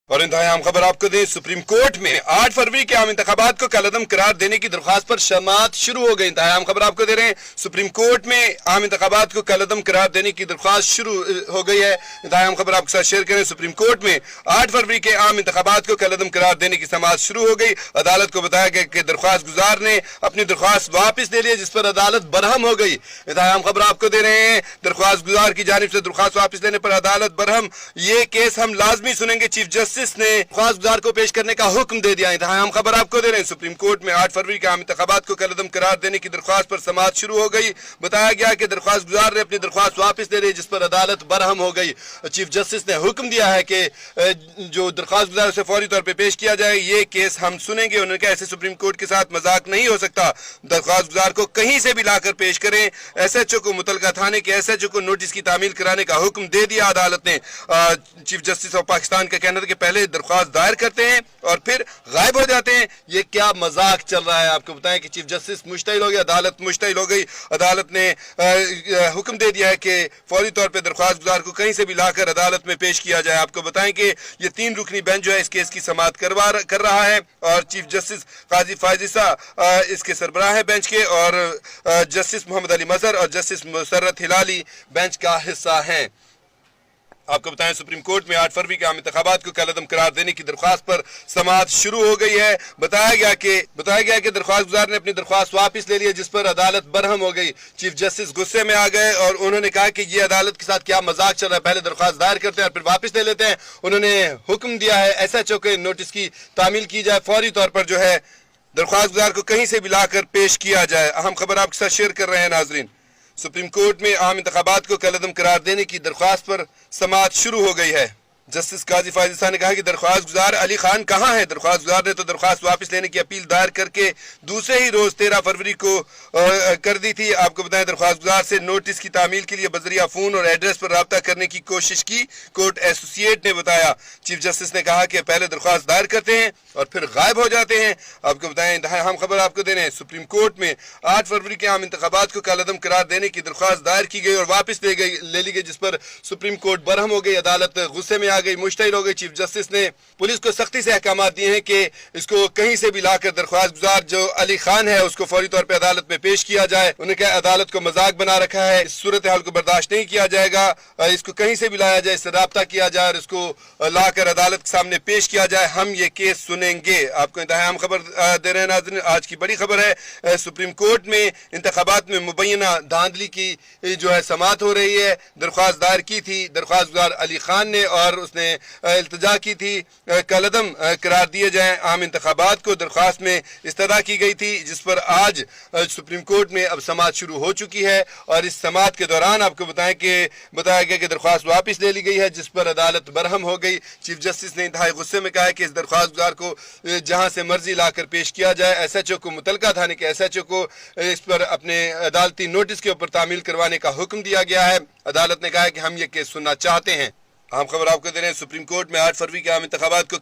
और इंतहाई अहम खबर आपको दें, सुप्रीम कोर्ट में 8 फरवरी के आम इंतखाबात को कलअदम करार देने की दरख्वास्त पर समाअत शुरू हो गई। इंतहाई अहम खबर आपको दे रहे हैं, सुप्रीम कोर्ट में आम इंतखाबात को कलअदम करार देने की दरख्वास्त शुरू हो गई है। इंतहाई अहम खबर आपके साथ शेयर करें, सुप्रीम कोर्ट में 8 फरवरी के आम इंतखाबात को कलअदम करार देने की समाअत शुरू हो गई। अदालत को बताया गया कि दरख्वास्त गुजार ने अपनी दरख्वास्त वापस ले ली, जिस पर अदालत बरहम हो गई। इंतहाई अहम खबर आपको दे रहे हैं, दरख्वास्त गुजार की जानिब से दरख्वास्त वापस लेने पर अदालत बरहम। ये केस हम लाजमी सुनेंगे, चीफ जस्टिस ने गुजार को पेश करने का हुक्म दे दिया। हम खबर आपको दे रहे हैं, सुप्रीम कोर्ट में 8 फरवरी के आम इंतखाबात को कलअदम करार देने की दरख्वास्त पर समाअत शुरू हो गई। बताया गया कि दरख्वास्त गुजार ने अपनी दरख्वास्त वापस ले ली, जिस पर अदालत बरहम हो गई। चीफ जस्टिस ने हुक्म दिया है कि जो दरख्वास्त गुजार उसे फौरी तौर पर पेश किया जाए। ये केस हम सुनेंगे। उन्होंने कहा ऐसे सुप्रीम कोर्ट के साथ मजाक नहीं हो सकता, दरख्वास्त गुजार को कहीं से भी लाकर पेश करें। SHO को मुतलका थाने के SHO को नोटिस की तामील कराने का हुक्म दे दिया अदालत ने। चीफ जस्टिस ऑफ पाकिस्तान का कहना था कि पहले दरख्वास्त दायर करते हैं और फिर गायब हो जाते हैं। ये क्या मजाक चल रहा है? आपको बताएं कि चीफ जस्टिस मुश्तइल हो गई, अदालत मुश्तइल हो गई। अदालत ने हुक्म दे दिया है कि फौरी तौर पे दरख्वास्त गुजार को कहीं से भी लाकर अदालत में पेश किया जाए। आपको बताएं कि ये 3 रुकनी बेंच जो है इस केस की समाअत कर रहा है और चीफ जस्टिस काजी फायजिसा इसके सरबराह है बेंच के, और जस्टिस मोहम्मद अली मजहर और जस्टिस मुसर्रत हिलाली बेंच का हिस्सा हैं। आपको बताएं, सुप्रीम कोर्ट में 8 फरवरी के आम इंतखाबात को कलअदम करार देने की दरख्वास्त पर समाअत शुरू हो गई है। बताया गया कि दरख्वास्त गुजार ने अपनी दरख्वास्त वापस ले ली, जिस पर अदालत बरहम हो गई। चीफ जस्टिस गुस्से में आ गए और उन्होंने कहा कि ये अदालत के साथ क्या मजाक चल रहा है, पहले दरख्वास्त दायर करते हैं और फिर वापस ले लेते हैं। उन्होंने हुक्म दिया है SHO के नोटिस की तामील की जाए, फौरी तौर पर जो है दरख्वास्त गुजार को कहीं से भी लाकर पेश किया जाए। अहम खबर आपके साथ शेयर कर रहे हैं नाजरीन, सुप्रीम कोर्ट में आम इंतखाबात को कलअदम करार देने की दरख्वास्त पर समाअत शुरू हो गई है। जस्टिस काजी फायजिसा ने कहा कि दरख्वास्त गुजार अली खान कहाँ है? दरख्वास्त गुजार ने तो दरख्वास्त वापस लेने की अपील दायर करके दूसरे ही रोज 13 फरवरी को कर दी थी। आपको बताएं, दरख्वास्त गुजार से नोटिस की तामील के लिए बजरिया फोन और एड्रेस पर राब्ता करने की कोशिश की। कोर्ट एसोसिएट ने बताया, चीफ जस्टिस ने कहा कि पहले दरख्वास्त दायर करते हैं और फिर गायब हो जाते हैं। आपको बताएं, हम खबर आपको दे रहे हैं, सुप्रीम कोर्ट में 8 फरवरी के आम इंतखाबात को कलअदम करार देने की दरख्वास्त दायर की गई और वापस ले ली गई, जिस पर सुप्रीम कोर्ट बरहम हो गई। अदालत गुस्से में आ गई, मुश्तइल हो गई। चीफ जस्टिस ने पुलिस को सख्ती से अहकाम दिए हैं कि इसको कहीं से भी लाकर दरख्वास्त गुजार जो अली खान है उसको फौरी तौर पर अदालत में पेश किया जाए। उन्होंने कहा अदालत को मजाक बना रखा है, इस सूरत हाल को बर्दाश्त नहीं किया जाएगा, इसको कहीं से भी लाया जाए, इससे राब्ता किया जाए और इसको लाकर अदालत के सामने पेश किया जाए। हम ये केस सुनेंगे। आपको इंतहाई खबर दे रहे हैं नाज़रीन, आज की बड़ी खबर है, सुप्रीम कोर्ट में इंतखाबात में मुबैना धांधली की जो है समाअत हो रही है। दरख्वास्त दायर की थी दरख्वास्त गुजार अली खान ने और उसने इल्तिजा की थी कलअदम करार दिए जाए आम इंतखाबात को। दरख्वास्त में इस्तदा की गई थी, जिस पर आज सुप्रीम कोर्ट में अब समाअत शुरू हो चुकी है और इस समाअत के दौरान आपको बताया गया कि दरख्वास्त वापस ले ली गई है, जिस पर अदालत बरहम हो गई। चीफ जस्टिस ने इंतहाई गुस्से में कहा है कि इस दरख्वास्त गुजार को जहां से मर्जी लाकर पेश किया जाए। SHO को मुतलका थाने के SHO को इस पर अपने अदालती नोटिस के ऊपर तामील करवाने का हुक्म दिया गया है। अदालत ने कहा है कि हम ये केस सुनना चाहते हैं। हम खबर आपको दे रहे हैं, सुप्रीम कोर्ट में 8 फरवरी के आम इंतखाबात को